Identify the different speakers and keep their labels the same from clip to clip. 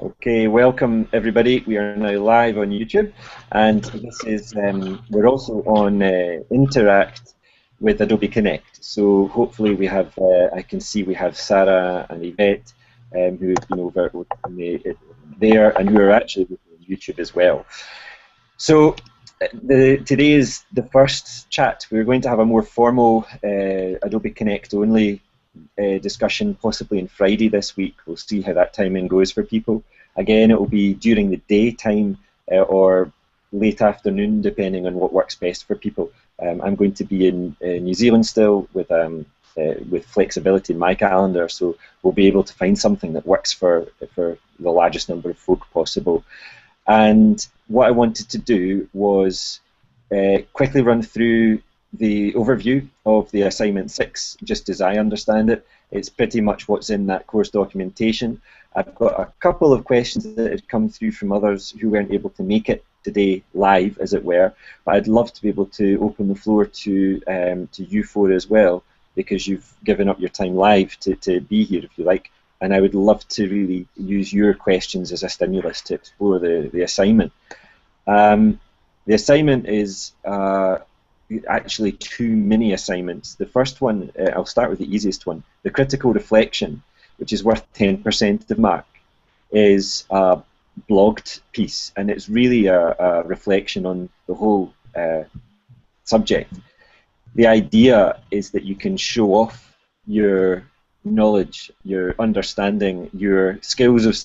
Speaker 1: Okay, welcome everybody. We are now live on YouTube, and this is we're also on Interact with Adobe Connect. So hopefully we have I can see we have Sarah and Yvette who there and who are actually on YouTube as well. So today is the first chat. We're going to have a more formal Adobe Connect only discussion possibly on Friday this week. We'll see how that timing goes for people. Again, it will be during the daytime or late afternoon, depending on what works best for people. I'm going to be in New Zealand still with flexibility in my calendar, so we'll be able to find something that works for the largest number of folk possible. And what I wanted to do was quickly run through the overview of the assignment 6, just as I understand it. It's pretty much what's in that course documentation. I've got a couple of questions that had come through from others who weren't able to make it today live, as it were, but I'd love to be able to open the floor to you four as well, because you've given up your time live to be here, if you like, and I would love to really use your questions as a stimulus to explore the assignment. The assignment is actually 2 mini assignments. The first one, I'll start with the easiest one. The critical reflection, which is worth 10% of mark, is a blogged piece, and it's really a reflection on the whole subject. The idea is that you can show off your knowledge, your understanding, your skills of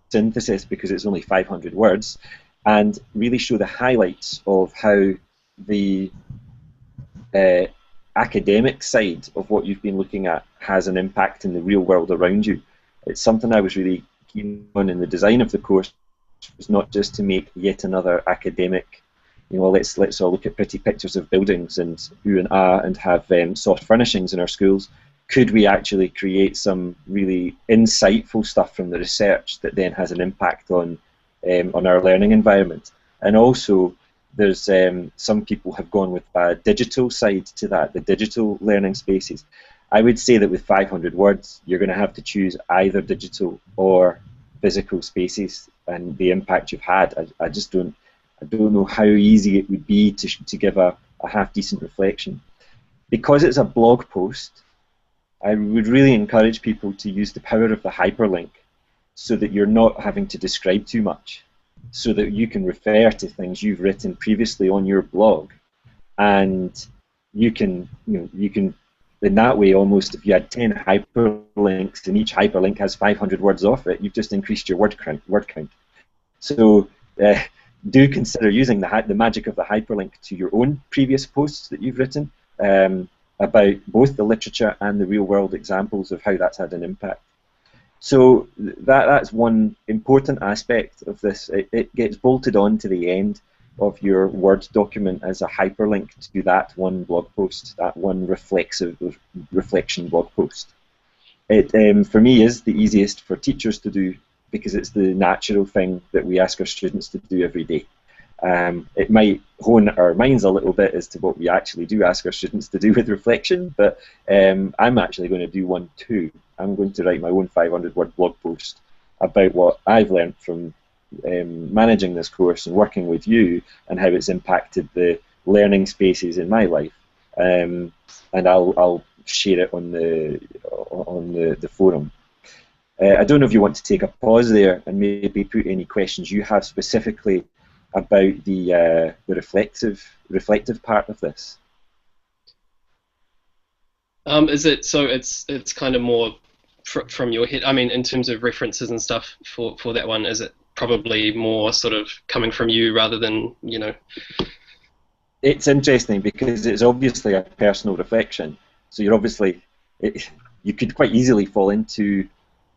Speaker 1: synthesis, because it's only 500 words, and really show the highlights of how the academic side of what you've been looking at has an impact in the real world around you. It's something I was really keen on in the design of the course. Was not just to make yet another academic, let's all look at pretty pictures of buildings and ooh and ah and have soft furnishings in our schools. Could we actually create some really insightful stuff from the research that then has an impact on our learning environment? And also, there's some people have gone with a digital side to that, the digital learning spaces. I would say that with 500 words, you're going to have to choose either digital or physical spaces, and the impact you've had. I don't know how easy it would be to give a half decent reflection. Because it's a blog post, I would really encourage people to use the power of the hyperlink so that you're not having to describe too much, so that you can refer to things you've written previously on your blog, and you can in that way, almost, if you had 10 hyperlinks and each hyperlink has 500 words off it, you've just increased your word count. So do consider using the magic of the hyperlink to your own previous posts that you've written about both the literature and the real world examples of how that's had an impact. So that's one important aspect of this. It gets bolted on to the end of your Word document as a hyperlink to that one blog post, that one reflection blog post. It, for me, is the easiest for teachers to do because it's the natural thing that we ask our students to do every day. It might hone our minds a little bit as to what we actually do ask our students to do with reflection, but I'm actually going to do one too. I'm going to write my own 500-word blog post about what I've learned from managing this course and working with you, and how it's impacted the learning spaces in my life. And I'll share it on the forum. I don't know if you want to take a pause there and maybe put any questions you have specifically about the reflective part of this.
Speaker 2: Is it so? It's kind of more from your head. I mean, in terms of references and stuff for that one, is it probably more sort of coming from you rather than
Speaker 1: It's interesting because it's obviously a personal reflection. So you're obviously you could quite easily fall into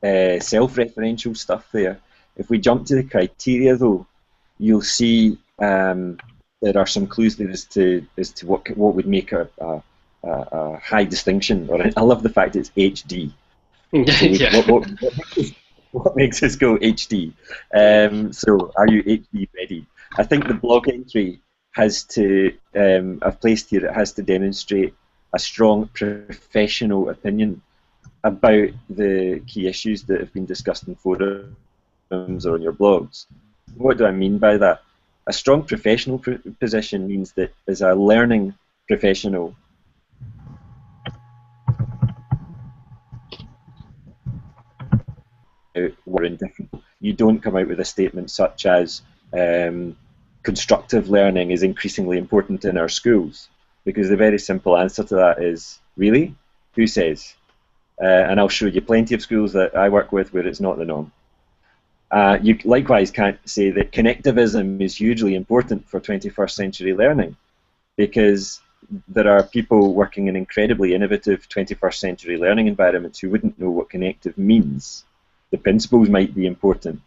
Speaker 1: self-referential stuff there. If we jump to the criteria, though, you'll see there are some clues there as to what would make a high distinction. Or I love the fact it's HD. So
Speaker 2: Yeah.
Speaker 1: what makes us go HD? So are you HD ready? I think the blog entry has to, I've placed here, it has to demonstrate a strong professional opinion about the key issues that have been discussed in forum. forums or on your blogs. What do I mean by that? A strong professional position means that as a learning professional, we're indifferent. You don't come out with a statement such as constructive learning is increasingly important in our schools, because the very simple answer to that is, really? Who says? And I'll show you plenty of schools that I work with where it's not the norm. You likewise can't say that connectivism is hugely important for 21st century learning, because there are people working in incredibly innovative 21st century learning environments who wouldn't know what connective means. The principles might be important.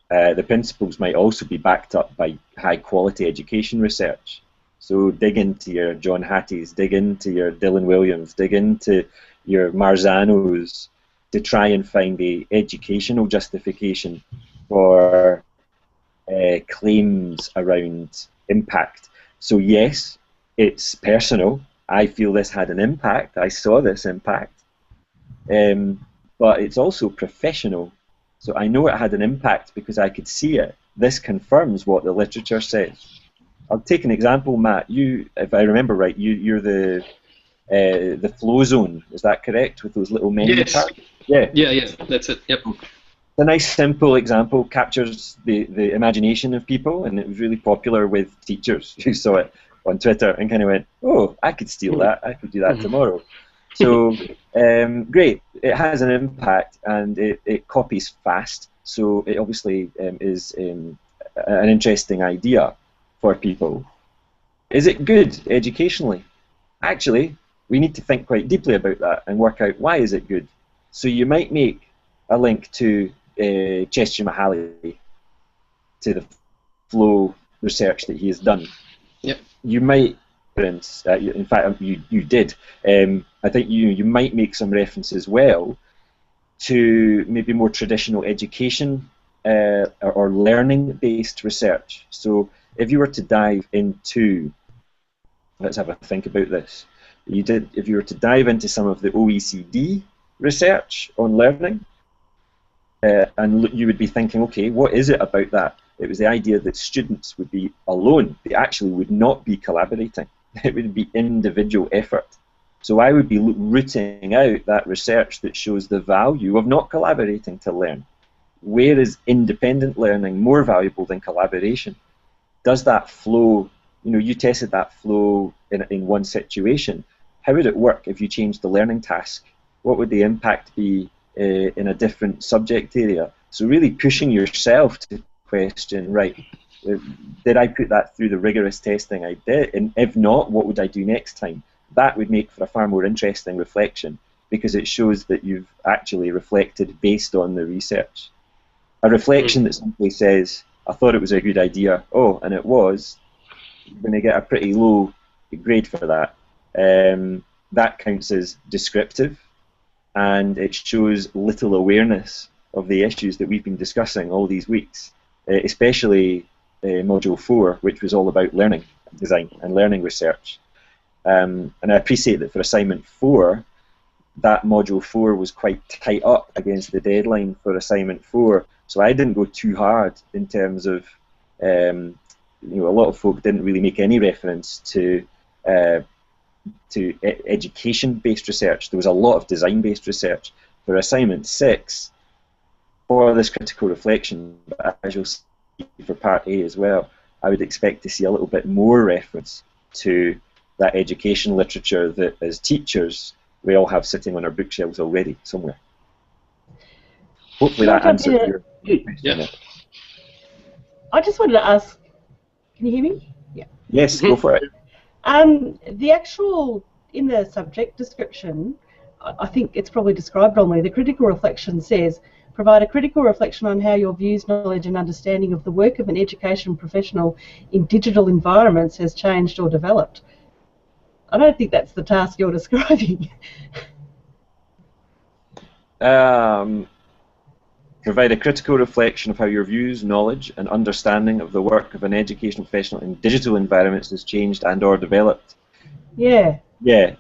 Speaker 1: The principles might also be backed up by high quality education research. So dig into your John Hattie's, dig into your Dylan Williams, dig into your Marzanos to try and find the educational justification for claims around impact. So yes, it's personal. I feel this had an impact. I saw this impact. But it's also professional. So I know it had an impact because I could see it. This confirms what the literature says. I'll take an example, Matt. You, if I remember right, you're the flow zone. Is that correct? With those little menu
Speaker 2: Yes.
Speaker 1: cards? Yeah.
Speaker 2: Yeah, that's it. Yep.
Speaker 1: A nice simple example, captures the imagination of people, and it was really popular with teachers who saw it on Twitter and kind of went, oh, I could steal that, I could do that tomorrow. So great, it has an impact, and it copies fast, so it obviously is an interesting idea for people. Is it good educationally? Actually, we need to think quite deeply about that and work out why is it good. So you might make a link to Chester Mahaly, to the flow research that he has done.
Speaker 2: Yep.
Speaker 1: You might, in fact, you did. I think you might make some reference as well to maybe more traditional education or learning-based research. So if you were to dive into, let's have a think about this. If you were to dive into some of the OECD research on learning, and you would be thinking, okay, what is it about that? It was the idea that students would be alone. They actually would not be collaborating. It would be individual effort. So I would be rooting out that research that shows the value of not collaborating to learn. Where is independent learning more valuable than collaboration? Does that flow, you tested that flow in one situation. How would it work if you changed the learning task? What would the impact be in a different subject area? So really pushing yourself to question, right, did I put that through the rigorous testing I did? And if not, what would I do next time? That would make for a far more interesting reflection, because it shows that you've actually reflected based on the research. A reflection that simply says, I thought it was a good idea, oh, and it was, you're going to get a pretty low grade for that. That counts as descriptive, and it shows little awareness of the issues that we've been discussing all these weeks, especially Module 4, which was all about learning design and learning research. And I appreciate that for Assignment 4, that Module 4 was quite tight up against the deadline for Assignment 4, so I didn't go too hard in terms of, a lot of folk didn't really make any reference to education-based research. There was a lot of design-based research. For Assignment 6, for this critical reflection, but as you'll see for Part A as well, I would expect to see a little bit more reference to that education literature that, as teachers, we all have sitting on our bookshelves already somewhere. Hopefully that answers your question.
Speaker 2: Yeah.
Speaker 3: I just wanted to ask, can you hear me? Yeah.
Speaker 1: Yes, go for it.
Speaker 3: The actual, in the subject description, I think it's probably described wrongly. The critical reflection says, provide a critical reflection on how your views, knowledge and understanding of the work of an education professional in digital environments has changed or developed. I don't think that's the task you're describing.
Speaker 1: Provide a critical reflection of how your views, knowledge and understanding of the work of an educational professional in digital environments has changed and or developed.
Speaker 3: Yeah.
Speaker 1: Yeah.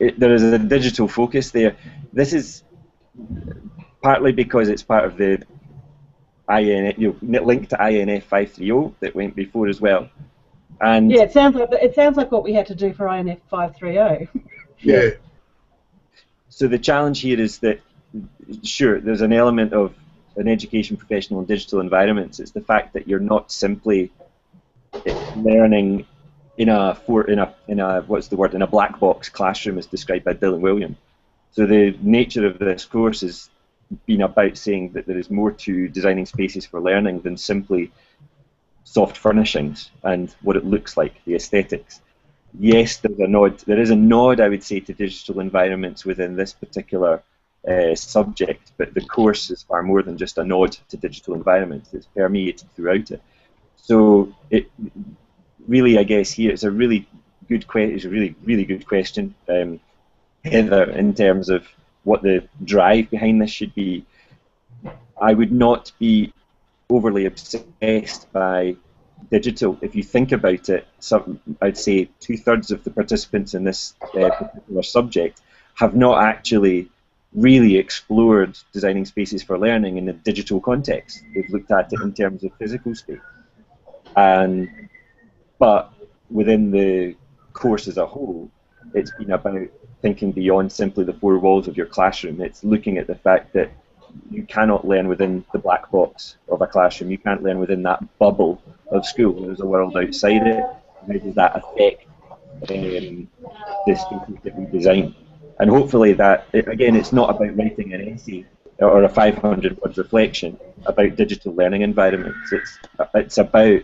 Speaker 1: There is a digital focus there. This is partly because it's part of the linked to INF 530 that went before as well. And
Speaker 3: yeah, it sounds like what we had to do for INF 530.
Speaker 4: Yeah.
Speaker 1: so the challenge here is that, sure, there's an element of an education professional in digital environments. It's the fact that you're not simply learning in a black box classroom as described by Dylan William. So the nature of this course has been about saying that there is more to designing spaces for learning than simply soft furnishings and what it looks like, the aesthetics. Yes, there is a nod, I would say, to digital environments within this particular subject, but the course is far more than just a nod to digital environments. It's permeated throughout it. So it really, I guess, here it's a really good question. It's a really good question, Heather, in terms of what the drive behind this should be. I would not be overly obsessed by digital. If you think about it, I'd say 2/3 of the participants in this particular subject have not actually really explored designing spaces for learning in a digital context. They've looked at it in terms of physical space. But within the course as a whole, it's been about thinking beyond simply the four walls of your classroom. It's looking at the fact that you cannot learn within the black box of a classroom. You can't learn within that bubble of school. There's a world outside it. How does that affect the spaces that we design? And hopefully that, again, it's not about writing an essay or a 500-word reflection about digital learning environments. It's about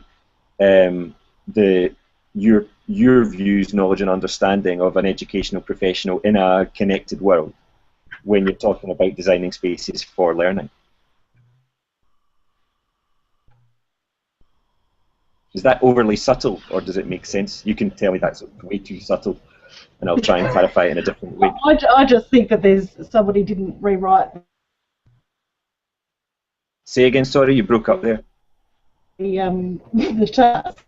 Speaker 1: your views, knowledge and understanding of an educational professional in a connected world when you're talking about designing spaces for learning. Is that overly subtle, or does it make sense? You can tell me that's way too subtle, and I'll try and clarify it in a different way.
Speaker 3: I just think that somebody didn't rewrite
Speaker 1: Say again, sorry, you broke up there.
Speaker 3: The charts.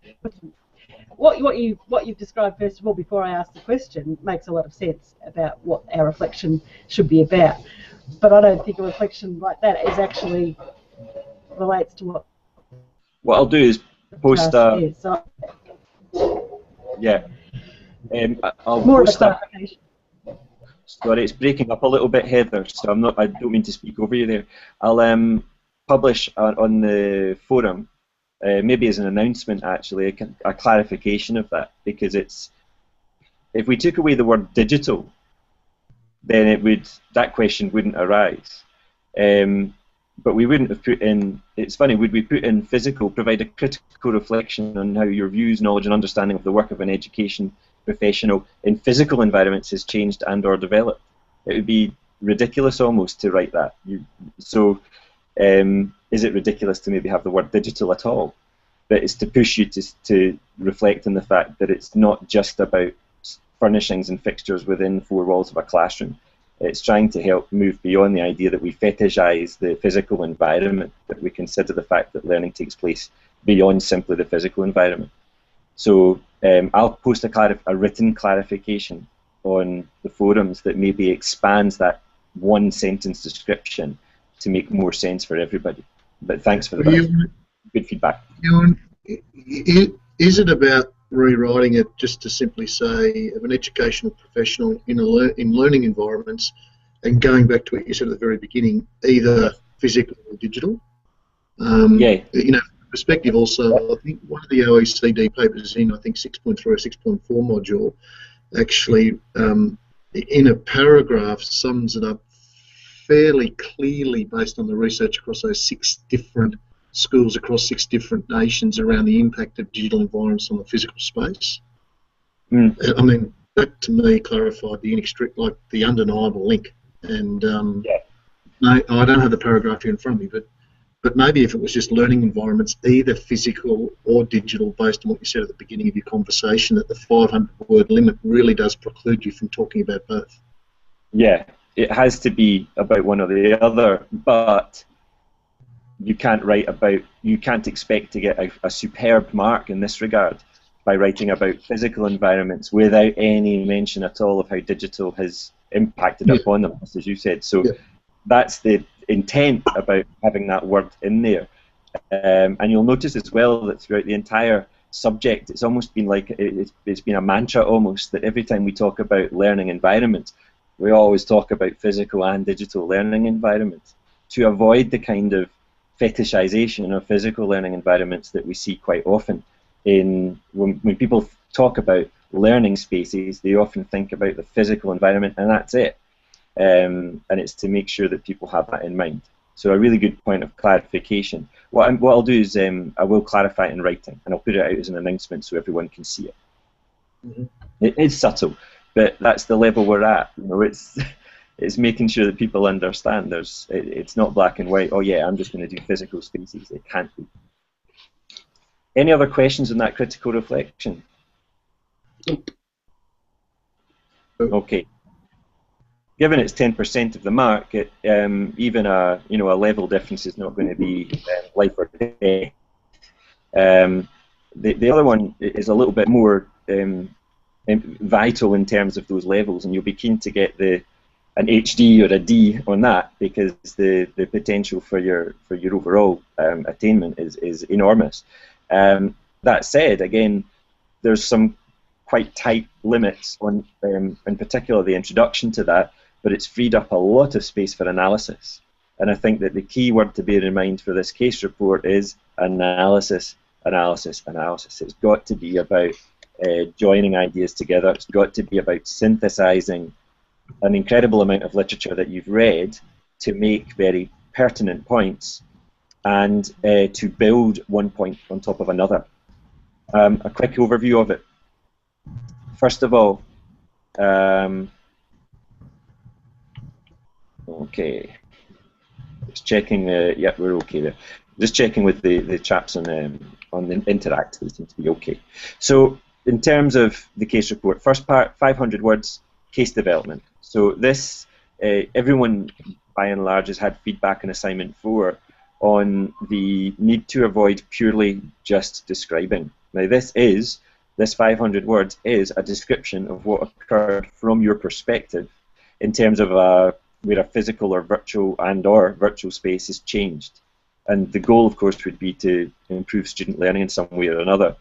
Speaker 3: What you've described, first of all, before I ask the question, makes a lot of sense about what our reflection should be about. But I don't think a reflection like that is actually relates to what
Speaker 1: I'll do is post a...
Speaker 3: So,
Speaker 1: yeah. I'll
Speaker 3: more
Speaker 1: post
Speaker 3: of a clarification.
Speaker 1: Sorry, it's breaking up a little bit, Heather, so I don't mean to speak over you there. I'll publish on the forum, maybe as an announcement actually, a clarification of that, because if we took away the word digital, then that question wouldn't arise. But we wouldn't have put in, it's funny, would we put in physical, provide a critical reflection on how your views, knowledge and understanding of the work of an education professional in physical environments has changed and or developed? It would be ridiculous almost to write that. Is it ridiculous to maybe have the word digital at all? But it's to push you to reflect on the fact that it's not just about furnishings and fixtures within four walls of a classroom. It's trying to help move beyond the idea that we fetishize the physical environment, that we consider the fact that learning takes place beyond simply the physical environment. So I'll post a written clarification on the forums that maybe expands that one sentence description to make more sense for everybody. But thanks for the good feedback.
Speaker 4: Ewan, is it about rewriting it just to simply say of an educational professional in learning environments, and going back to what you said at the very beginning, either physical or digital?
Speaker 1: Yeah.
Speaker 4: You know, perspective also, I think one of the OECD papers in, I think 6.3 or 6.4 module, actually in a paragraph sums it up fairly clearly based on the research across those 6 different schools across 6 different nations around the impact of digital environments on the physical space. I mean, that to me clarified the undeniable link. And no, I don't have the paragraph here in front of me, but maybe if it was just learning environments, either physical or digital, based on what you said at the beginning of your conversation, that the 500-word limit really does preclude you from talking about both.
Speaker 1: Yeah, it has to be about one or the other, but you can't expect to get a superb mark in this regard by writing about physical environments without any mention at all of how digital has impacted upon them, as you said. So that's the intent about having that word in there. And you'll notice as well that throughout the entire subject, it's almost been like it's been a mantra almost, that every time we talk about learning environments, we always talk about physical and digital learning environments, to avoid the kind of fetishization of physical learning environments that we see quite often. When people talk about learning spaces, they often think about the physical environment, and that's it. And it's to make sure that people have that in mind. So a really good point of clarification. What I'll do is I will clarify it in writing, and I'll put it out as an announcement so everyone can see it.
Speaker 4: Mm-hmm.
Speaker 1: It is subtle, but that's the level we're at. You know, it's making sure that people understand. It's not black and white. Oh yeah, I'm just going to do physical spaces. It can't be. Any other questions on that critical reflection? Okay. Given it's 10% of the mark, even a level difference is not going to be life or death. The other one is a little bit more vital in terms of those levels, and you'll be keen to get an HD or a D on that, because the potential for your overall attainment is enormous. That said, again, there's some quite tight limits on, in particular, the introduction to that, but it's freed up a lot of space for analysis. And I think that the key word to bear in mind for this case report is analysis, analysis, analysis. It's got to be about joining ideas together. It's got to be about synthesizing an incredible amount of literature that you've read to make very pertinent points, and to build one point on top of another. A quick overview of it. First of all, okay, just checking. Yeah, we're okay there. Just checking with the chaps on the Interact. They seem to be okay. So, in terms of the case report, first part, 500 words, case development. So this, everyone by and large has had feedback in assignment 4 on the need to avoid purely just describing. Now this 500 words is a description of what occurred from your perspective in terms of where a physical or virtual space is changed. And the goal, of course, would be to improve student learning in some way or another.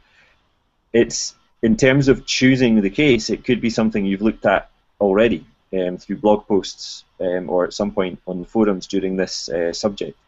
Speaker 1: It's, in terms of choosing the case, it could be something you've looked at already through blog posts or at some point on forums during this subject.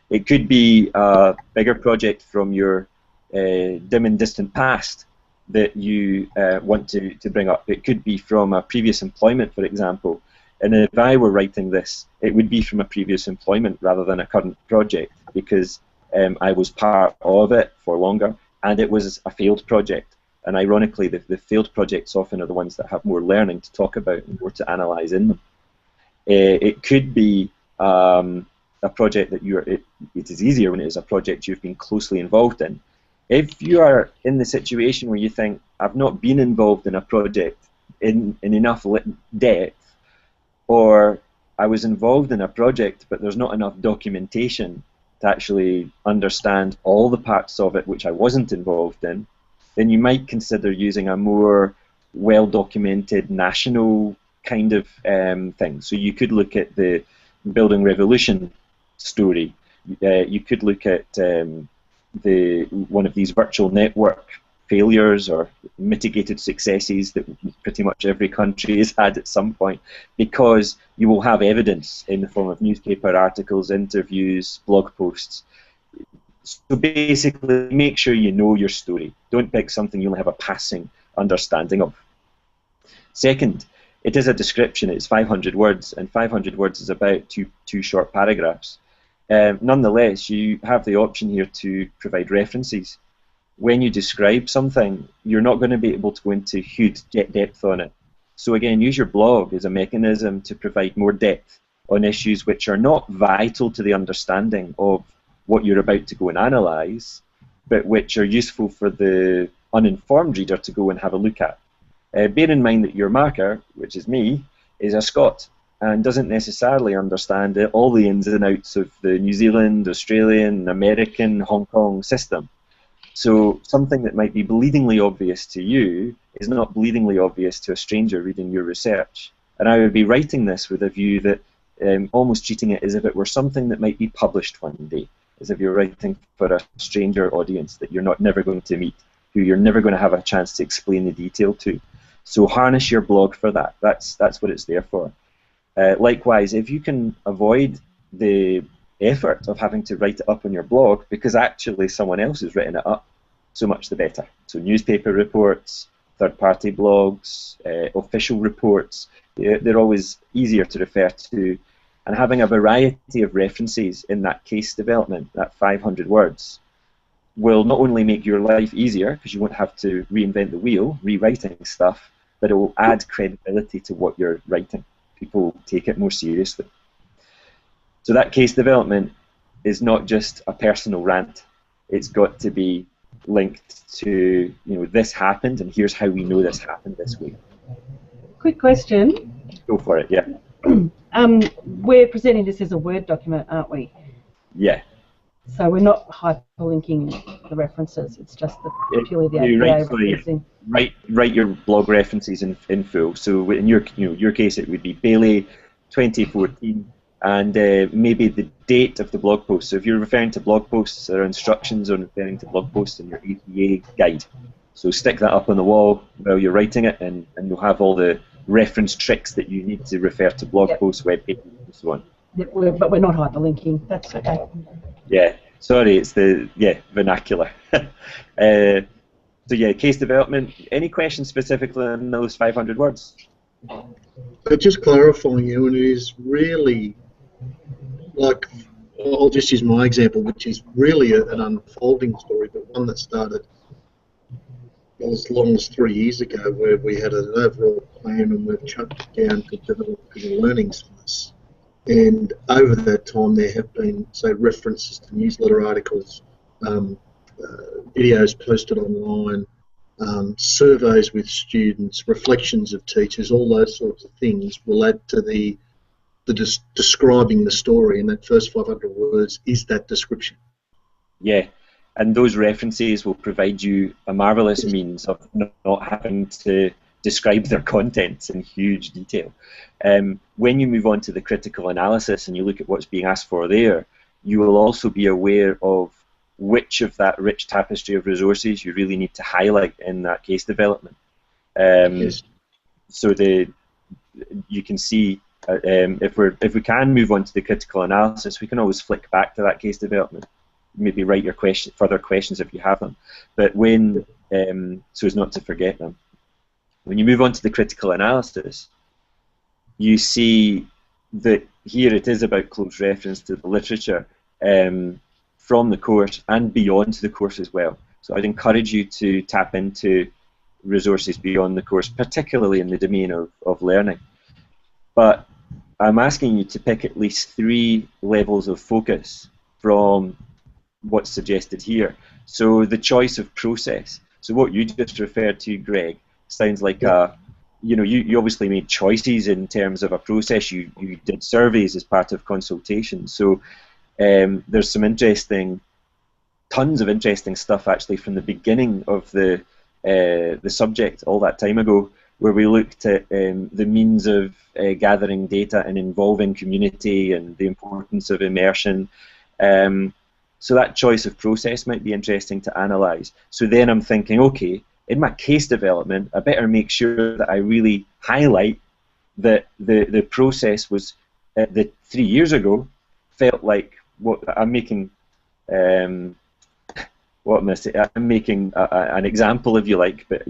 Speaker 1: It could be a bigger project from your dim and distant past that you want to bring up. It could be from a previous employment, for example. And if I were writing this, it would be from a previous employment rather than a current project, because I was part of it for longer, and it was a failed project. And ironically, the failed projects often are the ones that have more learning to talk about and more to analyse in them. It could be a project that it is easier when it is a project you've been closely involved in. If you are in the situation where you think, I've not been involved in a project in enough depth, or I was involved in a project but there's not enough documentation to actually understand all the parts of it which I wasn't involved in, then you might consider using a more well-documented national kind of thing. So you could look at the Building Revolution story. You could look at one of these virtual network failures or mitigated successes that pretty much every country has had at some point, because you will have evidence in the form of newspaper articles, interviews, blog posts. So basically, make sure you know your story. Don't pick something you'll have a passing understanding of. Second, it is a description. It's 500 words, and 500 words is about two short paragraphs. Nonetheless, you have the option here to provide references. When you describe something, you're not going to be able to go into huge depth on it. So again, use your blog as a mechanism to provide more depth on issues which are not vital to the understanding of what you're about to go and analyse, but which are useful for the uninformed reader to go and have a look at. Bear in mind that your marker, which is me, is a Scot and doesn't necessarily understand all the ins and outs of the New Zealand, Australian, American, Hong Kong system. So something that might be bleedingly obvious to you is not bleedingly obvious to a stranger reading your research. And I would be writing this with a view that almost treating it as if it were something that might be published one day. as if you're writing for a stranger audience that you're never going to meet, who you're never going to have a chance to explain the detail to. So harness your blog for that. That's what it's there for. Likewise, if you can avoid the effort of having to write it up on your blog because actually someone else has written it up, so much the better. So newspaper reports, third-party blogs, official reports, they're always easier to refer to. And having a variety of references in that case development, that 500 words, will not only make your life easier because you won't have to reinvent the wheel, rewriting stuff, but it will add credibility to what you're writing. People take it more seriously. So that case development is not just a personal rant. It's got to be linked to, this happened and here's how we know this happened this way.
Speaker 3: Quick question.
Speaker 1: Go for it, yeah.
Speaker 3: We're presenting this as a Word document, aren't we?
Speaker 1: Yeah.
Speaker 3: So we're not hyperlinking the references. It's just purely the APA referencing.
Speaker 1: Write your blog references in full. So in your case, it would be Bailey 2014, and maybe the date of the blog post. So if you're referring to blog posts, there are instructions on referring to blog posts in your APA guide. So stick that up on the wall while you're writing it, and you'll have all the reference tricks that you need to refer to blog posts, web pages, and so on.
Speaker 3: But we're not hyperlinking. That's okay.
Speaker 1: Yeah, sorry, it's the vernacular. So yeah, case development. Any questions specifically on those 500 words?
Speaker 4: But just clarifying you, and it is really like, I'll just use my example, which is really an unfolding story, but one that started as long as 3 years ago, where we had an overall plan and we've chunked it down to develop a learning space. And over that time, there have been, say, references to newsletter articles, videos posted online, surveys with students, reflections of teachers, all those sorts of things will add to the describing the story. And that first 500 words is that description.
Speaker 1: Yeah, and those references will provide you a marvellous means of not having to describe their contents in huge detail. When you move on to the critical analysis and you look at what's being asked for there, you will also be aware of which of that rich tapestry of resources you really need to highlight in that case development.
Speaker 4: Yes.
Speaker 1: So you can see if we can move on to the critical analysis, we can always flick back to that case development. Maybe write your further questions if you have them, but so as not to forget them. When you move on to the critical analysis, you see that here it is about close reference to the literature from the course and beyond the course as well. So I'd encourage you to tap into resources beyond the course, particularly in the domain of learning. But I'm asking you to pick at least 3 levels of focus from what's suggested here. So the choice of process. So what you just referred to, Greg, sounds like you obviously made choices in terms of a process. You did surveys as part of consultation. So there's tons of interesting stuff actually from the beginning of the subject all that time ago, where we looked at the means of gathering data and involving community and the importance of immersion. So that choice of process might be interesting to analyse. So then I'm thinking, okay, in my case development, I better make sure that I really highlight that the process was, 3 years ago, felt like what I'm making. What am I saying? I'm making an example, if you like, but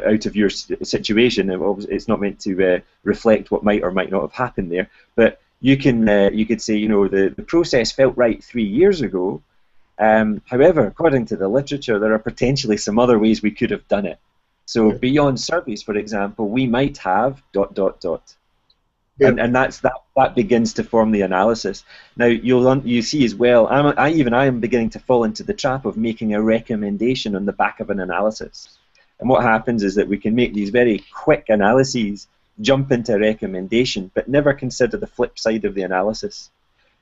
Speaker 1: out of your situation. It's not meant to reflect what might or might not have happened there. But you could say, the process felt right 3 years ago. However, according to the literature, there are potentially some other ways we could have done it. So beyond surveys, for example, we might have ...
Speaker 4: Yep.
Speaker 1: And that begins to form the analysis. Now you see as well, I am beginning to fall into the trap of making a recommendation on the back of an analysis. And what happens is that we can make these very quick analyses, jump into a recommendation, but never consider the flip side of the analysis.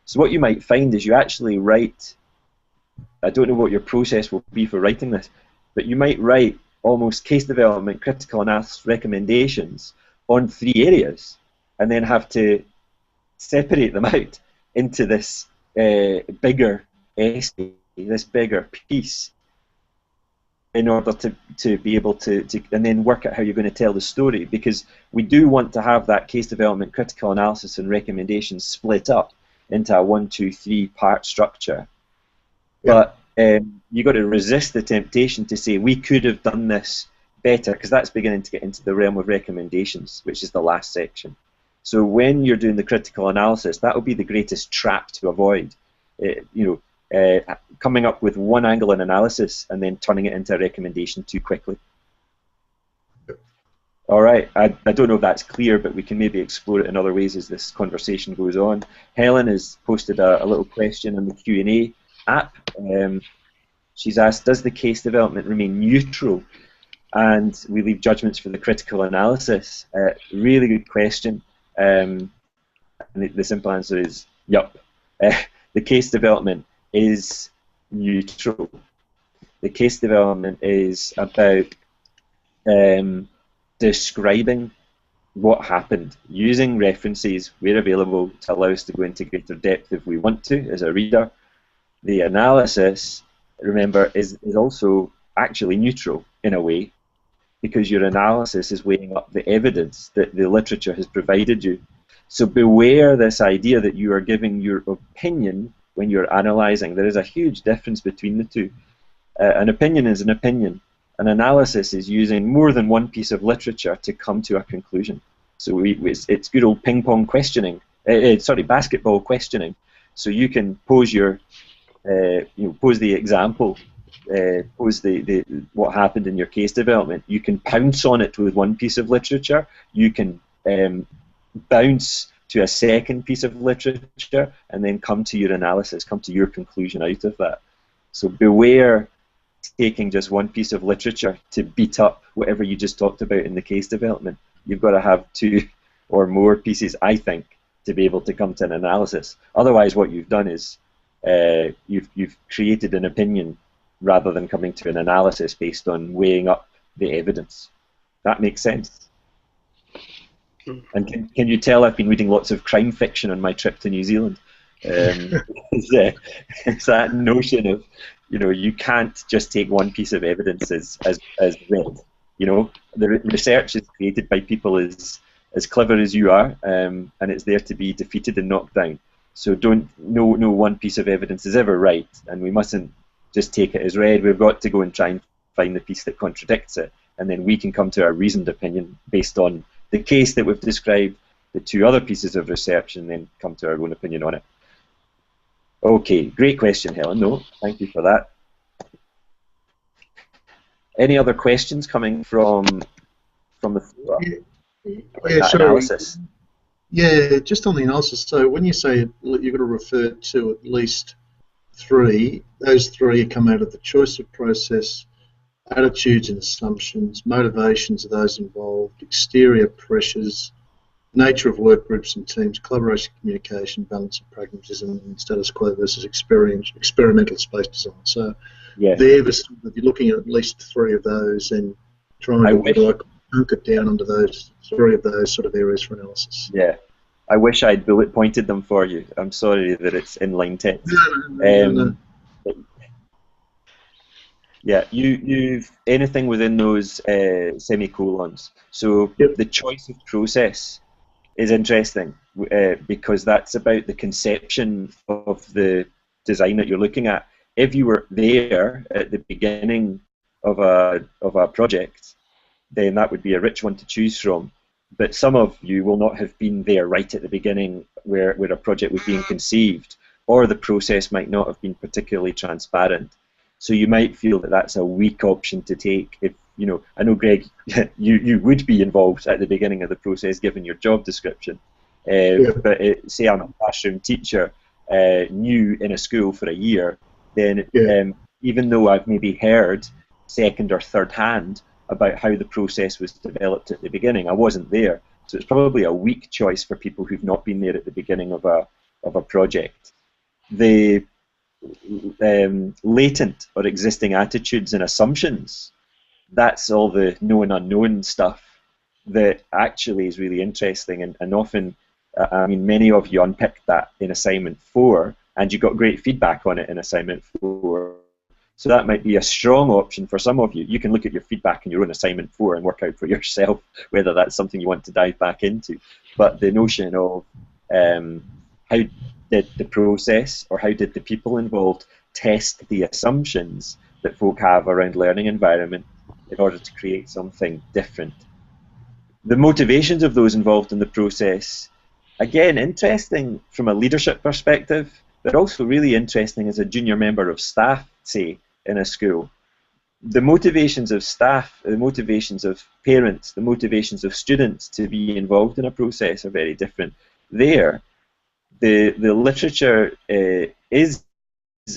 Speaker 1: So what you might find is you actually write, I don't know what your process will be for writing this, but you might write almost case development, critical analysis recommendations on 3 areas, and then have to separate them out into this bigger essay, this bigger piece, in order to be able to and then work out how you're going to tell the story, because we do want to have that case development, critical analysis and recommendations split up into a 1, 2, 3 part structure. But you got to resist the temptation to say we could have done this better, because that's beginning to get into the realm of recommendations, which is the last section. So when you're doing the critical analysis, that will be the greatest trap to avoid. Coming up with one angle in analysis and then turning it into a recommendation too quickly. All right, I don't know if that's clear, but we can maybe explore it in other ways as this conversation goes on. Helen has posted a little question in the Q&A app. She's asked, does the case development remain neutral and we leave judgments for the critical analysis? Really good question. And the simple answer is, yup. The case development is neutral. The case development is about describing what happened, using references where available to allow us to go into greater depth if we want to as a reader. The analysis, remember, is also actually neutral in a way, because your analysis is weighing up the evidence that the literature has provided you. So beware this idea that you are giving your opinion when you're analysing. There is a huge difference between the two. An opinion is an opinion. An analysis is using more than one piece of literature to come to a conclusion. So it's good old ping-pong questioning, basketball questioning. So you can pose your, pose the example, pose what happened in your case development. You can pounce on it with one piece of literature. You can bounce to a second piece of literature and then come to your analysis, come to your conclusion out of that. So beware taking just one piece of literature to beat up whatever you just talked about in the case development. You've got to have 2 or more pieces, I think, to be able to come to an analysis. Otherwise, what you've done is you've created an opinion rather than coming to an analysis based on weighing up the evidence. That makes sense. And can you tell I've been reading lots of crime fiction on my trip to New Zealand? It's that notion of, you can't just take one piece of evidence as read. The research is created by people as clever as you are, and it's there to be defeated and knocked down. So no one piece of evidence is ever right, and we mustn't just take it as read. We've got to go and try and find the piece that contradicts it, and then we can come to a reasoned opinion based on the case that we've described, the 2 other pieces of research, and then come to our own opinion on it. Okay, great question, Helen. No, thank you for that. Any other questions coming from the floor? Analysis.
Speaker 4: Yeah, just on the analysis. So when you say you've got to refer to at least 3, those 3 come out of the choice of process, attitudes and assumptions, motivations of those involved, exterior pressures, nature of work groups and teams, collaboration, communication, balance of pragmatism, and status quo versus experimental space design. So you're looking at least 3 of those and trying to chunk it down under those 3 of those sort of areas for analysis.
Speaker 1: Yeah. I wish I'd bullet pointed them for you. I'm sorry that it's inline text.
Speaker 4: No.
Speaker 1: Yeah, you've anything within those semicolons. So the choice of process is interesting because that's about the conception of the design that you're looking at. If you were there at the beginning of a project, then that would be a rich one to choose from. But some of you will not have been there right at the beginning where a project was being conceived, or the process might not have been particularly transparent. So you might feel that that's a weak option to take. If I know, Greg, you would be involved at the beginning of the process given your job description. But say I'm a classroom teacher, new in a school for a year, then even though I've maybe heard second or third hand about how the process was developed at the beginning, I wasn't there. So it's probably a weak choice for people who've not been there at the beginning of a project. The latent or existing attitudes and assumptions, that's all the known unknown stuff that actually is really interesting, and often, I mean, many of you unpicked that in assignment 4 and you got great feedback on it in assignment 4. So that might be a strong option for some of you. You can look at your feedback in your own assignment 4 and work out for yourself whether that's something you want to dive back into. But the notion of how did the process, or how did the people involved test the assumptions that folk have around learning environment in order to create something different. The motivations of those involved in the process, again, interesting from a leadership perspective, but also really interesting as a junior member of staff, say, in a school. The motivations of staff, the motivations of parents, the motivations of students to be involved in a process are very different. There, the literature is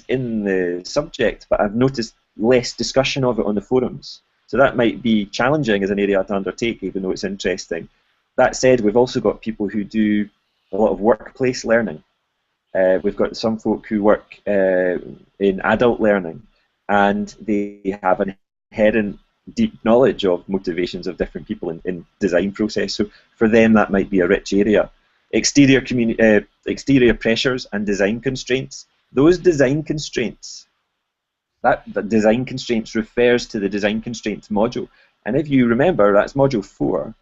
Speaker 1: in the subject, but I've noticed less discussion of it on the forums. So that might be challenging as an area to undertake, even though it's interesting. That said, we've also got people who do a lot of workplace learning. We've got some folk who work in adult learning, and they have an inherent deep knowledge of motivations of different people in design process. So for them, that might be a rich area. Exterior pressures and design constraints. Those design constraints, the design constraints refers to the design constraints module. And if you remember, that's module 4,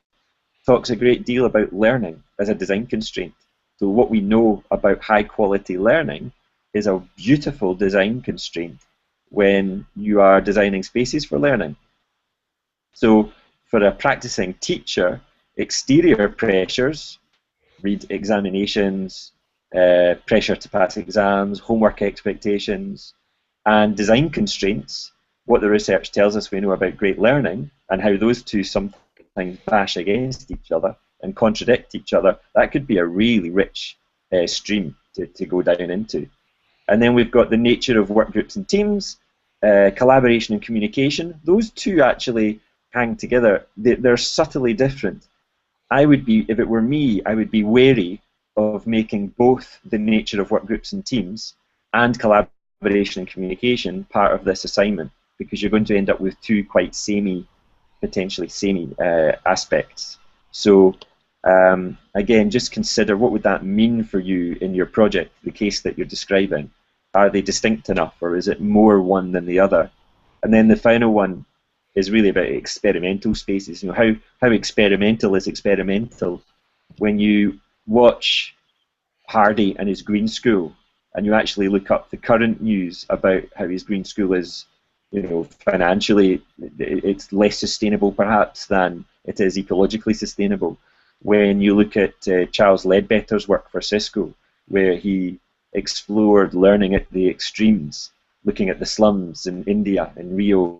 Speaker 1: talks a great deal about learning as a design constraint. So what we know about high quality learning is a beautiful design constraint when you are designing spaces for learning. So for a practicing teacher, exterior pressures, read examinations, pressure to pass exams, homework expectations, and design constraints, what the research tells us we know about great learning and how those two sometimes bash against each other and contradict each other, that could be a really rich stream to go down into. And then we've got the nature of work groups and teams, collaboration and communication. Those two actually hang together. They're subtly different. I would be, if it were me, I would be wary of making both the nature of work groups and teams and collaboration and communication part of this assignment, because you're going to end up with two quite potentially samey aspects. So again, just consider what would that mean for you in your project, the case that you're describing. Are they distinct enough, or is it more one than the other? And then the final one is really about experimental spaces. You know, how experimental is experimental? When you watch Hardy and his green school, and you actually look up the current news about how his green school is, you know, financially, it's less sustainable perhaps than it is ecologically sustainable. When you look at Charles Ledbetter's work for Cisco, where he explored learning at the extremes, looking at the slums in India, in Rio,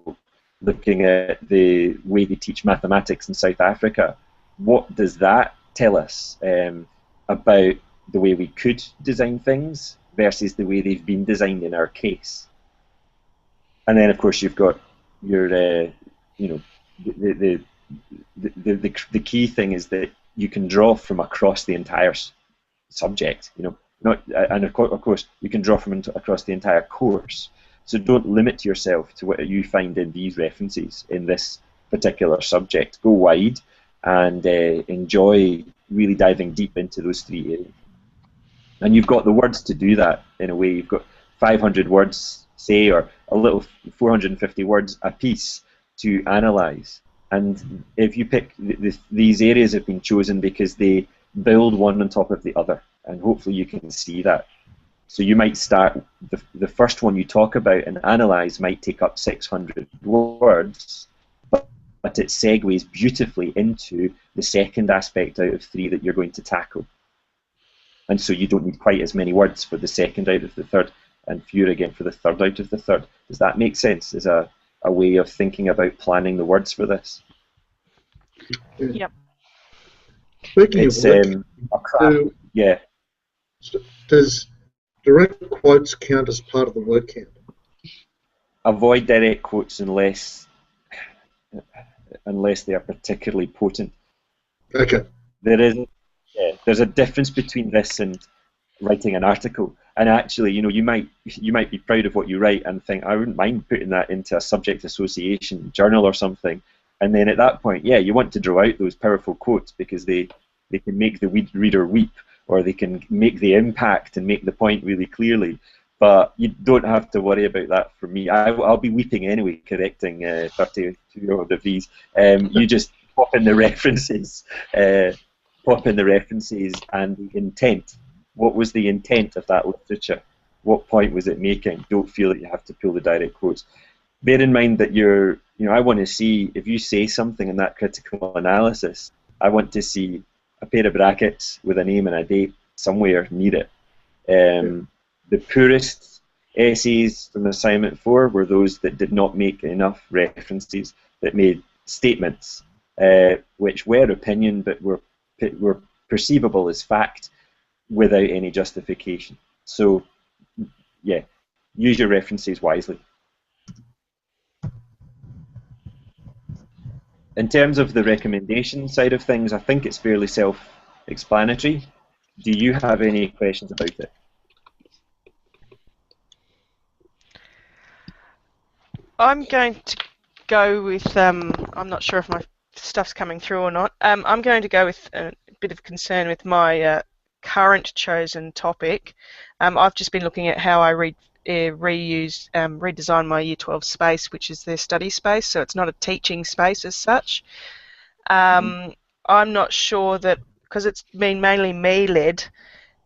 Speaker 1: looking at the way they teach mathematics in South Africa, what does that tell us about the way we could design things versus the way they've been designed in our case? And then, of course, you've got your, you know, the key thing is that you can draw from across the entire subject. You know, and of course, you can draw from across the entire course. So don't limit yourself to what you find in these references in this particular subject. Go wide and enjoy really diving deep into those 3 areas. And you've got the words to do that in a way. You've got 500 words, say, or a little 450 words a piece to analyse. And if you pick, these areas have been chosen because they build one on top of the other. And hopefully you can see that. So you might start, the first one you talk about and analyse might take up 600 words, but it segues beautifully into the second aspect out of 3 that you're going to tackle. And so you don't need quite as many words for the second out of the third, and fewer again for the third out of the third. Does that make sense as a way of thinking about planning the words for this?
Speaker 5: Yep.
Speaker 4: Speaking
Speaker 1: It's
Speaker 4: of
Speaker 1: a craft. Yeah.
Speaker 4: Does direct quotes count as part of the word count?
Speaker 1: Avoid direct quotes unless they are particularly potent.
Speaker 4: Okay.
Speaker 1: There's a difference between this and writing an article. And actually, you know, you might be proud of what you write and think, I wouldn't mind putting that into a subject association journal or something. And then at that point, yeah, you want to draw out those powerful quotes because they can make the reader weep. or they can make the impact and make the point really clearly. But you don't have to worry about that for me. I'll be weeping anyway, correcting 32-year-old of these. You just pop in the references, and the intent. What was the intent of that literature? What point was it making? Don't feel that you have to pull the direct quotes. Bear in mind that I want to see, if you say something in that critical analysis, I want to see a pair of brackets with a name and a date somewhere near it. The poorest essays from assignment 4 were those that did not make enough references, that made statements which were opinion but were perceivable as fact without any justification. So, yeah, use your references wisely. In terms of the recommendation side of things, I think it's fairly self-explanatory. Do you have any questions about it?
Speaker 5: I'm going to go with, I'm not sure if my stuff's coming through or not. I'm going to go with a bit of concern with my current chosen topic. I've just been looking at how I redesign my Year 12 space, which is their study space, so it's not a teaching space as such. I'm not sure that, because it's been mainly me-led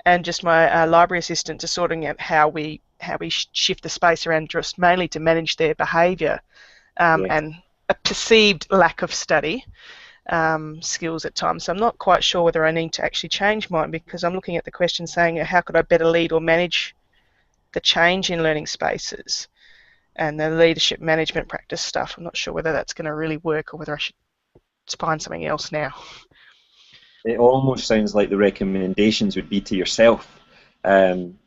Speaker 5: and just my library assistant just sorting out how we shift the space around just mainly to manage their behaviour and a perceived lack of study skills at times. So I'm not quite sure whether I need to actually change mine, because I'm looking at the question saying how could I better lead or manage the change in learning spaces and the leadership management practice stuff. I'm not sure whether that's going to really work or whether I should find something else now.
Speaker 1: It almost sounds like the recommendations would be to yourself in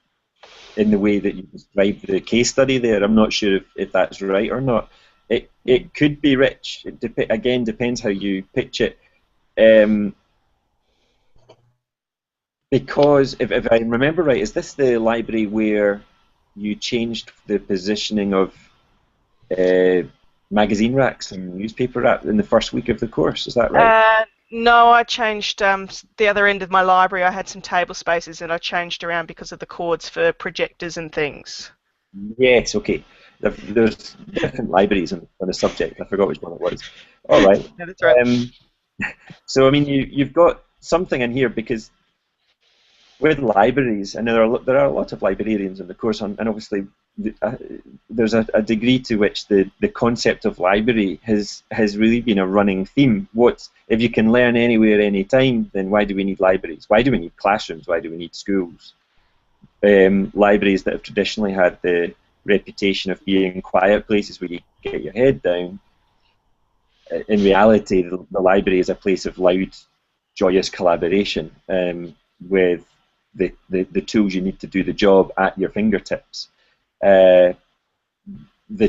Speaker 1: the way that you described the case study there. I'm not sure if that's right or not. It could be rich. It again depends how you pitch it. Because if I remember right, is this the library where you changed the positioning of magazine racks and newspaper racks in the first week of the course? Is that right?
Speaker 5: No, I changed the other end of my library. I had some table spaces and I changed around because of the cords for projectors and things.
Speaker 1: Yes, okay. There's different libraries on the subject. I forgot which one it was. All right.
Speaker 5: Yeah, that's right.
Speaker 1: So, I mean, you've got something in here, because with libraries, and there are a lot of librarians in the course, and obviously there's a degree to which the concept of library has really been a running theme. If you can learn anywhere, anytime, then why do we need libraries? Why do we need classrooms? Why do we need schools? Libraries that have traditionally had the reputation of being quiet places where you get your head down. In reality, the library is a place of loud, joyous collaboration with the tools you need to do the job at your fingertips. The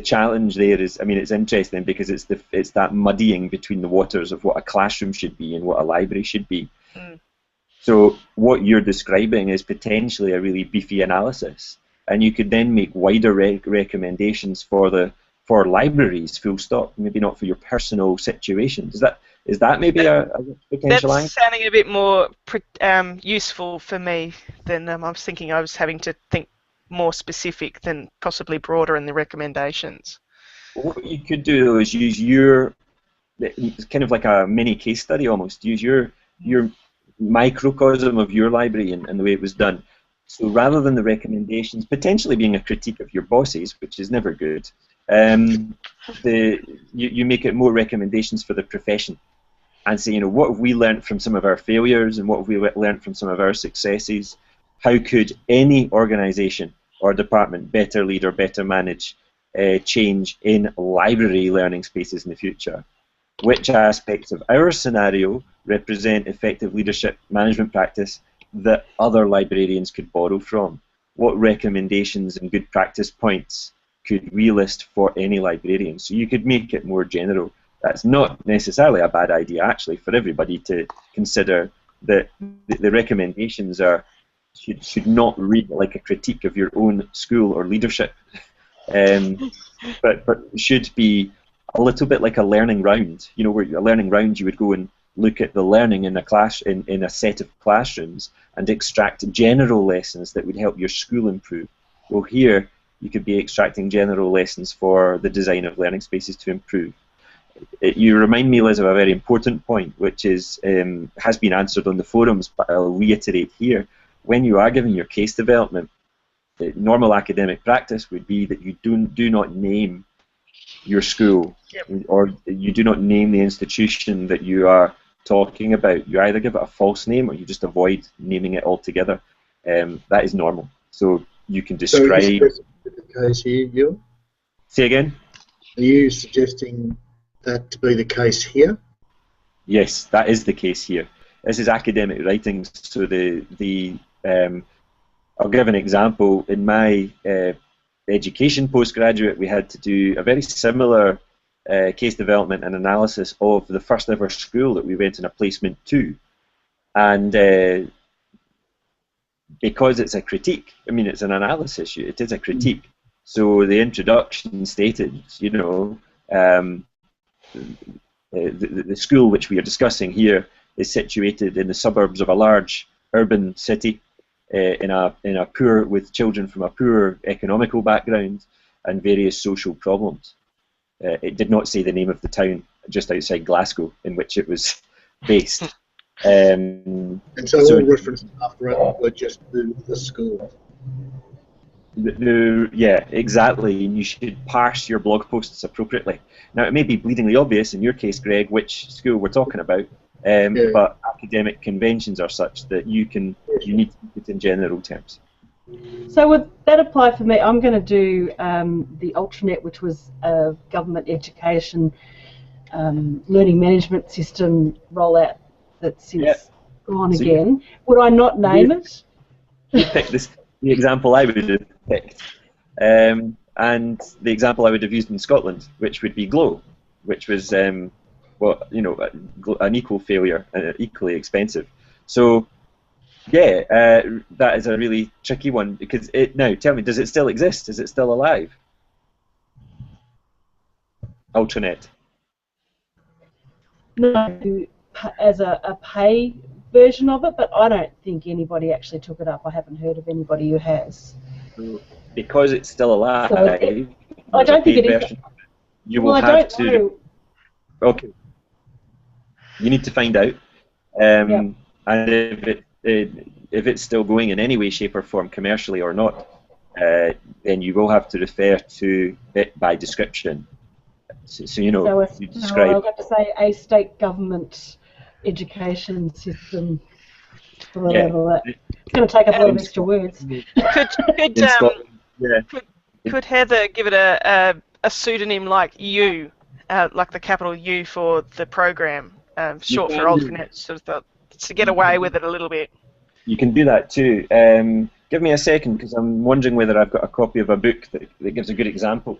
Speaker 1: challenge there is, I mean, it's interesting because it's that muddying between the waters of what a classroom should be and what a library should be. So what you're describing is potentially a really beefy analysis, and you could then make wider recommendations for libraries, full stop. Maybe not for your personal situation. Is that maybe a potential angle?
Speaker 5: That's sounding a bit more useful for me than I was thinking. I was having to think more specific than possibly broader in the recommendations.
Speaker 1: What you could do though is use it's kind of like a mini case study almost. Use your microcosm of your library and the way it was done. So rather than the recommendations potentially being a critique of your bosses, which is never good, you make it more recommendations for the profession, and say, what have we learned from some of our failures and what have we learned from some of our successes? How could any organisation or department better lead or better manage change in library learning spaces in the future? Which aspects of our scenario represent effective leadership management practice that other librarians could borrow from? What recommendations and good practice points could we list for any librarian? So you could make it more general. That's not necessarily a bad idea, actually, for everybody to consider that the recommendations should not read like a critique of your own school or leadership, but should be a little bit like a learning round. Where a learning round you would go and look at the learning in a class in a set of classrooms and extract general lessons that would help your school improve. Well, here you could be extracting general lessons for the design of learning spaces to improve. You remind me, Liz, of a very important point, which is has been answered on the forums, but I'll reiterate here. When you are giving your case development, the normal academic practice would be that you do not name your school, or you do not name the institution that you are talking about. You either give it a false name or you just avoid naming it altogether. That is normal. So you can describe.
Speaker 4: So is the case here, Ewan?
Speaker 1: Say again?
Speaker 4: Are you suggesting that to be the case here?
Speaker 1: Yes, that is the case here. This is academic writing. So I'll give an example. In my education postgraduate, we had to do a very similar case development and analysis of the first ever school that we went on a placement to. And because it's a critique, I mean, it's an analysis, it is a critique. So the introduction stated, you know, the school which we are discussing here is situated in the suburbs of a large urban city in a poor, with children from a poor economical background and various social problems. It did not say the name of the town just outside Glasgow in which it was based.
Speaker 4: And so all references after it were just the school.
Speaker 1: Yeah, exactly, and you should parse your blog posts appropriately. Now, it may be bleedingly obvious in your case, Greg, which school we're talking about, but academic conventions are such that you need to keep it in general terms.
Speaker 3: So would that apply for me? I'm going to do the Ultranet, which was a government education learning management system rollout that's since gone again. Would I not name it?
Speaker 1: You picked the example I would have picked, and the example I would have used in Scotland, which would be Glow, which was an equal failure and equally expensive. So yeah, that is a really tricky one, because now tell me, does it still exist? Is it still alive? Ultranet.
Speaker 3: No, as a pay version of it, but I don't think anybody actually took it up. I haven't heard of anybody who has.
Speaker 1: Because it's still alive,
Speaker 3: So I don't think it is.
Speaker 1: You will have to. Okay. You need to find out, and if it's still going in any way, shape, or form, commercially or not, then you will have to refer to it by description. So you know, you describe.
Speaker 3: I'll have to say a state government education system. Blah. It's going to take up a lot of extra words.
Speaker 5: Could Heather give it a pseudonym like U, like the capital U for the program, short for Ultranet, sort of to get away with it a little bit?
Speaker 1: You can do that too. Give me a second, because I'm wondering whether I've got a copy of a book that gives a good example.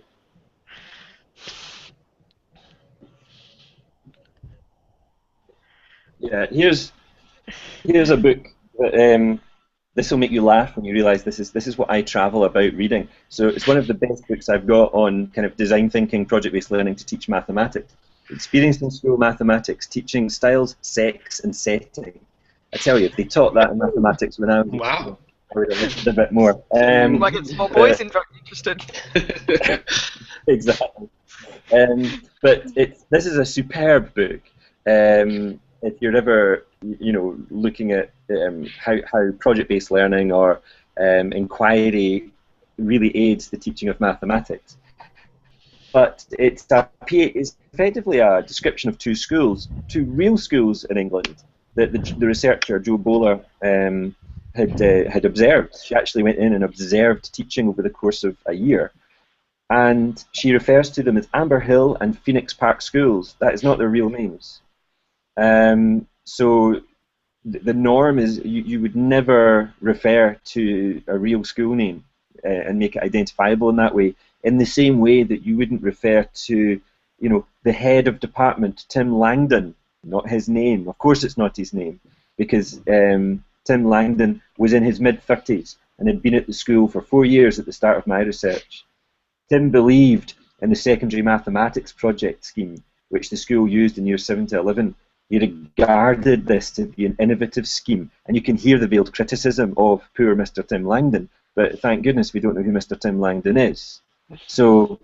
Speaker 1: Yeah, here's a book that this will make you laugh when you realise this is what I travel about reading. So it's one of the best books I've got on kind of design thinking, project-based learning to teach mathematics. Experienced in school mathematics, teaching styles, sex, and setting. I tell you, if they taught that in mathematics when I was
Speaker 2: wow.
Speaker 1: school, I would have listened a bit more.
Speaker 5: Like it's small boys interested.
Speaker 1: Exactly. But this is a superb book. If you're ever, looking at how project-based learning or inquiry really aids the teaching of mathematics. But it's effectively a description of two real schools in England that the researcher Jo Bowler had observed. She actually went in and observed teaching over the course of a year. And she refers to them as Amber Hill and Phoenix Park schools. That is not their real names. So the norm is you would never refer to a real school name and make it identifiable in that way, in the same way that you wouldn't refer to, the head of department, Tim Langdon, not his name. Of course it's not his name, because Tim Langdon was in his mid-30s and had been at the school for 4 years at the start of my research. Tim believed in the secondary mathematics project scheme, which the school used in years 7 to 11, He regarded this to be an innovative scheme, and you can hear the veiled criticism of poor Mr. Tim Langdon, but thank goodness we don't know who Mr. Tim Langdon is. So,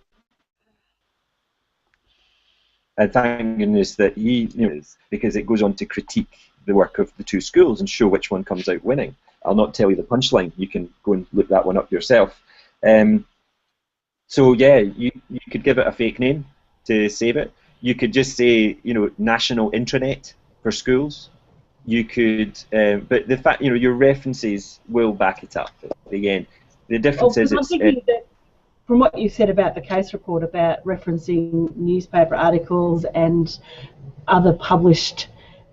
Speaker 1: and thank goodness that he is, because it goes on to critique the work of the two schools and show which one comes out winning. I'll not tell you the punchline. You can go and look that one up yourself. So yeah, you could give it a fake name to save it. You could just say, you know, national intranet for schools. You could, but the fact, you know, your references will back it up. Again, the difference is
Speaker 3: I'm thinking that from what you said about the case report about referencing newspaper articles and other published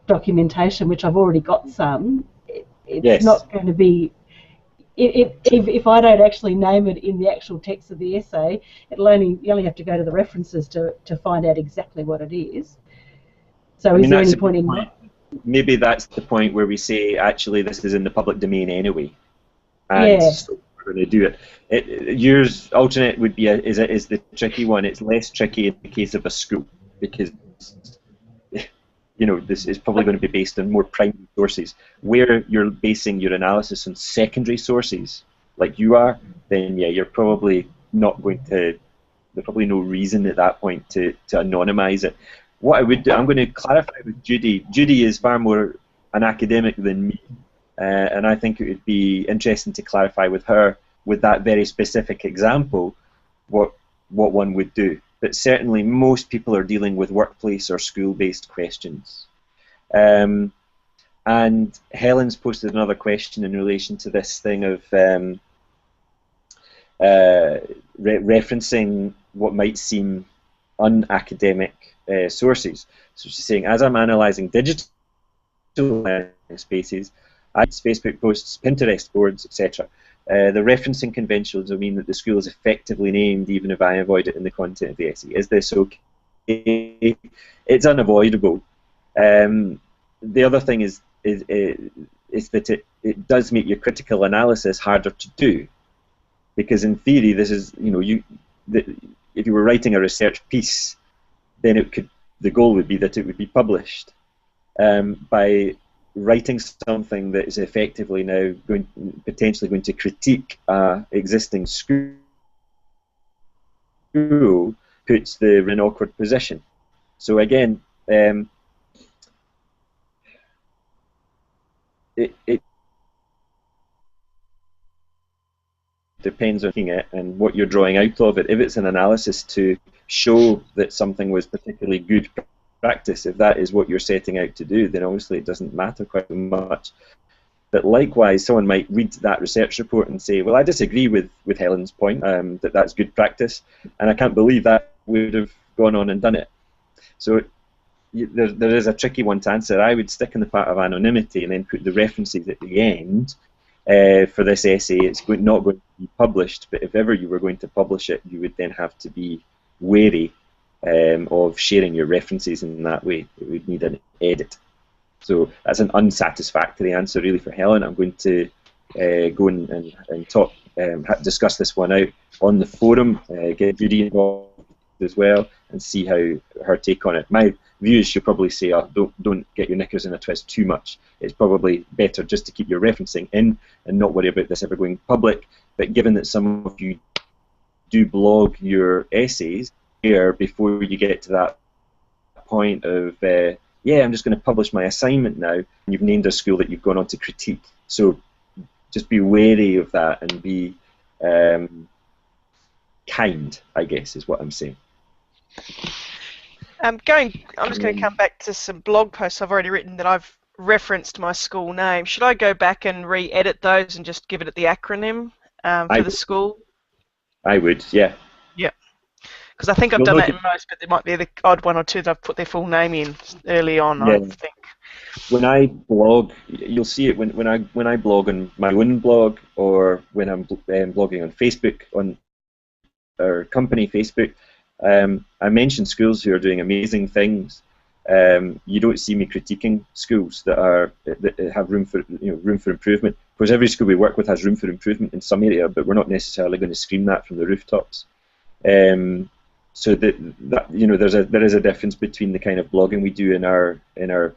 Speaker 3: documentation, which I've already got some, it's
Speaker 1: yes.
Speaker 3: not going to be. If I don't actually name it in the actual text of the essay, you only have to go to the references to find out exactly what it is. So is there any point in that?
Speaker 1: Maybe that's the point where we say, actually, this is in the public domain anyway, and so we're going to do it. Yours alternate would be is the tricky one. It's less tricky in the case of a school because, you know, this is probably going to be based on more primary sources. Where you're basing your analysis on secondary sources, like you are, then yeah, you're probably not going to. There's probably no reason at that point to anonymize it. What I would do, I'm going to clarify with Judy. Judy is far more an academic than me, and I think it would be interesting to clarify with her, with that very specific example, what one would do. But certainly most people are dealing with workplace or school-based questions. And Helen's posted another question in relation to this thing of referencing what might seem unacademic sources. So she's saying, as I'm analysing digital learning spaces, Facebook posts, Pinterest boards, etc., the referencing conventions will mean that the school is effectively named even if I avoid it in the content of the essay. Is this okay? It's unavoidable. The other thing is that it does make your critical analysis harder to do, because in theory this is, you know, if you were writing a research piece, then the goal would be that it would be published. By writing something that is effectively now potentially going to critique existing school puts the in an awkward position. So again, it depends on looking at and what you're drawing out of it. If it's an analysis to show that something was particularly good practice, if that is what you're setting out to do, then obviously it doesn't matter quite much. But likewise, someone might read that research report and say, well, I disagree with Helen's point, that that's good practice, and I can't believe that would have gone on and done it. So there is a tricky one to answer. I would stick in the part of anonymity and then put the references at the end. For this essay, it's not going to be published, but if ever you were going to publish it, you would then have to be wary of sharing your references in that way. It would need an edit. So that's an unsatisfactory answer really for Helen. I'm going to go and talk, discuss this one out on the forum, get Judy involved as well, and see how her take on it. My view is she'll probably say, oh, don't get your knickers in a twist too much. It's probably better just to keep your referencing in and not worry about this ever going public. But given that some of you do blog your essays here before you get to that point of, yeah, I'm just going to publish my assignment now, and you've named a school that you've gone on to critique. So just be wary of that and be kind, I guess, is what I'm saying.
Speaker 5: I'm just going to come back to some blog posts I've already written that I've referenced my school name. Should I go back and re-edit those and just give it the acronym for the school?
Speaker 1: I would, yeah.
Speaker 5: Yeah. Because I think I've done that in most, but there might be the odd one or two that I've put their full name in early on, yeah. I think.
Speaker 1: When I blog, you'll see it when I blog on my own blog, or when I'm blogging on Facebook, on our company Facebook. I mention schools who are doing amazing things. You don't see me critiquing schools that have room for improvement. Of course, every school we work with has room for improvement in some area, but we're not necessarily going to scream that from the rooftops. So that you know, there is a difference between the kind of blogging we do in our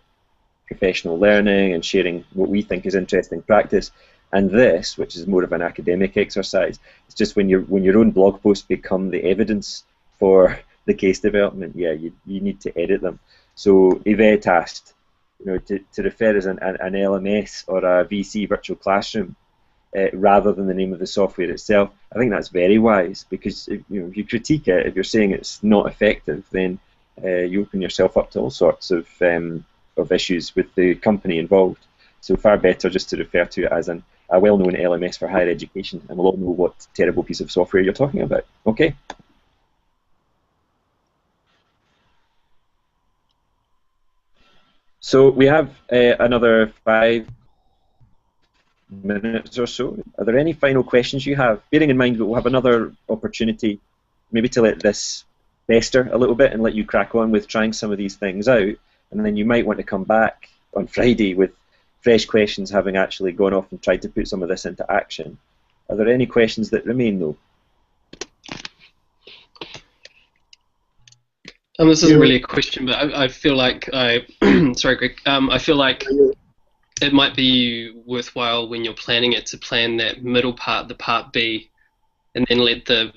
Speaker 1: professional learning and sharing what we think is interesting practice, and this, which is more of an academic exercise. It's just when your own blog posts become the evidence for the case development, yeah, you need to edit them. So Yvette asked, you know, to refer as an LMS or a VC virtual classroom rather than the name of the software itself. I think that's very wise, because if you critique it, if you're saying it's not effective, then you open yourself up to all sorts of issues with the company involved. So far better just to refer to it as a well-known LMS for higher education, and we'll all know what terrible piece of software you're talking about. Okay. So we have another 5 minutes or so. Are there any final questions you have? Bearing in mind that we'll have another opportunity maybe to let this fester a little bit and let you crack on with trying some of these things out, and then you might want to come back on Friday with fresh questions, having actually gone off and tried to put some of this into action. Are there any questions that remain, though?
Speaker 2: This isn't really a question, but I feel like sorry, Greg. I feel like it might be worthwhile when you're planning it to plan that middle part, the part B, and then let the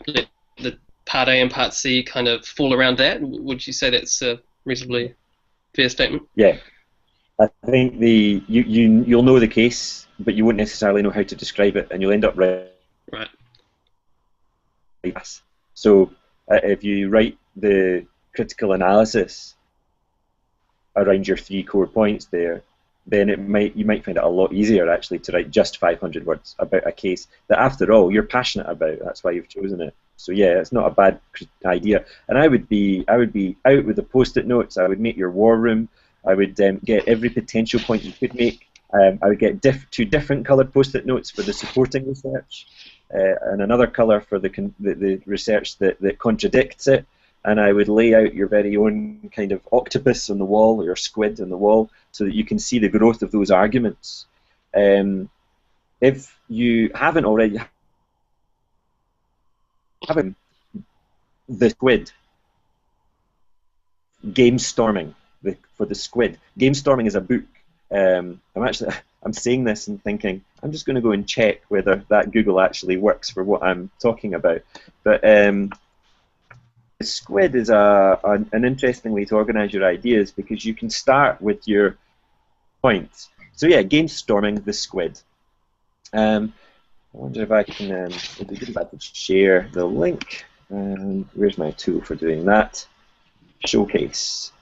Speaker 2: part A and part C kind of fall around that. Would you say that's a reasonably fair statement?
Speaker 1: Yeah, I think you'll know the case, but you won't necessarily know how to describe it, and you'll end up right. So if you write the critical analysis around your 3 core points there, then you might find it a lot easier actually to write just 500 words about a case that, after all, you're passionate about. That's why you've chosen it. So yeah, it's not a bad idea. And I would be out with the post-it notes. I would make your war room. I would get every potential point you could make. I would get 2 different coloured post-it notes for the supporting research, and another colour for the research that contradicts it. And I would lay out your very own kind of octopus on the wall, or your squid on the wall, so that you can see the growth of those arguments. If you haven't already, the squid, Game Storming, for the squid. Game Storming is a book. I'm saying this and thinking, I'm just going to go and check whether that Google actually works for what I'm talking about. But the squid is an interesting way to organize your ideas, because you can start with your points. So yeah, Game Storming the squid. I wonder if I can, it'd be good if I could share the link. Where's my tool for doing that? Showcase.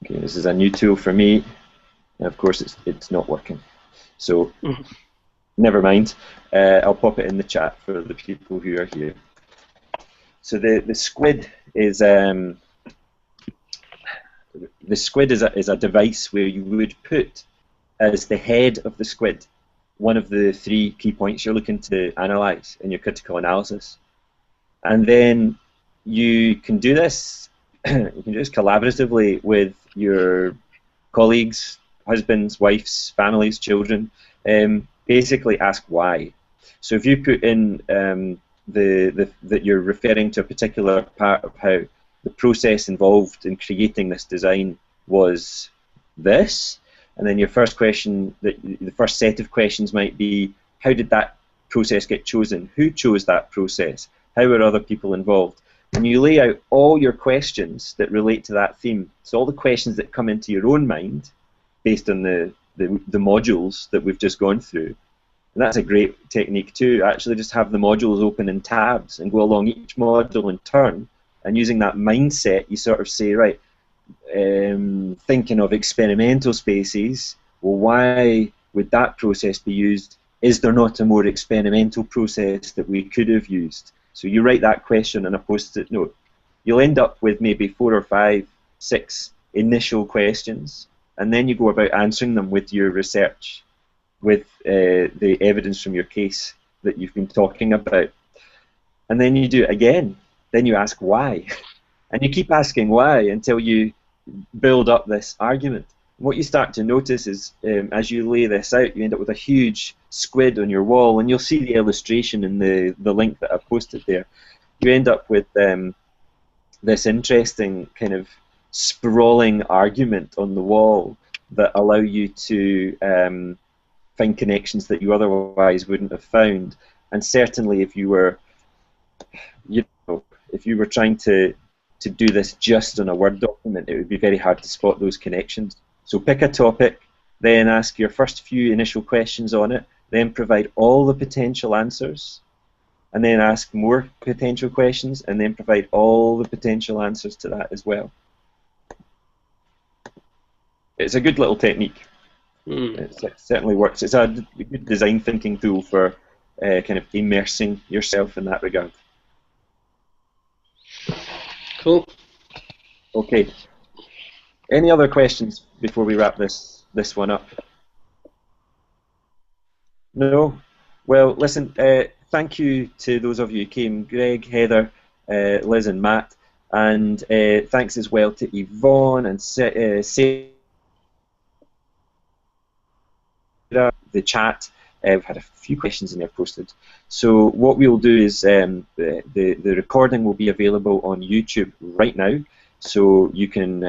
Speaker 1: Okay, this is a new tool for me, and of course it's not working. So never mind. I'll pop it in the chat for the people who are here. So the squid is a device where you would put as the head of the squid one of the 3 key points you're looking to analyze in your critical analysis, and then you can do this. You can do this collaboratively with your colleagues, husbands, wives, families, children. Basically ask why. So if you put in that you're referring to a particular part of how the process involved in creating this design was this, and then your first question, the first set of questions might be, how did that process get chosen? Who chose that process? How were other people involved? And you lay out all your questions that relate to that theme. So all the questions that come into your own mind based on the modules that we've just gone through. And that's a great technique too. Actually just have the modules open in tabs and go along each module in turn, and using that mindset you sort of say, right, thinking of experimental spaces, well, why would that process be used? Is there not a more experimental process that we could have used? So you write that question on a post-it note. You'll end up with maybe 4 or 5, 6 initial questions, and then you go about answering them with your research, with the evidence from your case that you've been talking about. And then you do it again. Then you ask why. And you keep asking why until you build up this argument. what you start to notice is, as you lay this out, you end up with a huge squid on your wall, and you'll see the illustration in the link that I posted there. You end up with this interesting kind of sprawling argument on the wall that allow you to find connections that you otherwise wouldn't have found. And certainly, if you were, if you were trying to do this just on a Word document, it would be very hard to spot those connections. So pick a topic, then ask your first few initial questions on it, then provide all the potential answers, and then ask more potential questions, and then provide all the potential answers to that as well. It's a good little technique. It certainly works. It's a good design thinking tool for kind of immersing yourself in that regard.
Speaker 2: Cool.
Speaker 1: Okay. Any other questions before we wrap this one up? No? Well, listen, thank you to those of you who came, Greg, Heather, Liz and Matt, and thanks as well to Yvonne and Sarah, the chat. We've had a few questions in there posted. So what we'll do is the recording will be available on YouTube right now, so you can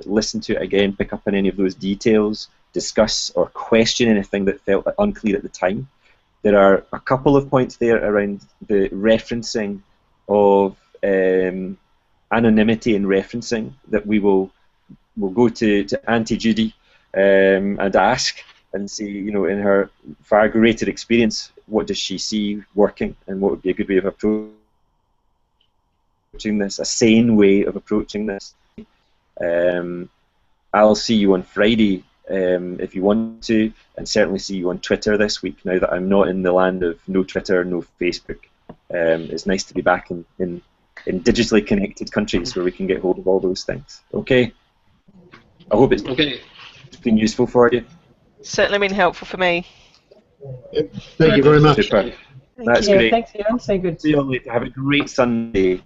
Speaker 1: listen to it again, pick up on any of those details, discuss or question anything that felt unclear at the time. There are a couple of points there around the referencing of anonymity and referencing that we'll go to Auntie Judy and ask and see, you know, in her far greater experience, what does she see working, and what would be a good way of approaching this, a sane way of approaching this. I'll see you on Friday if you want to, and certainly see you on Twitter this week, now that I'm not in the land of no Twitter, no Facebook. It's nice to be back in digitally connected countries where we can get hold of all those things. Okay? I hope it's been useful for you.
Speaker 5: Certainly been helpful for me.
Speaker 4: Yep. Thank you very much.
Speaker 1: Super. That's great.
Speaker 3: Thanks, Ian. So good.
Speaker 1: See you all later. Have a great Sunday.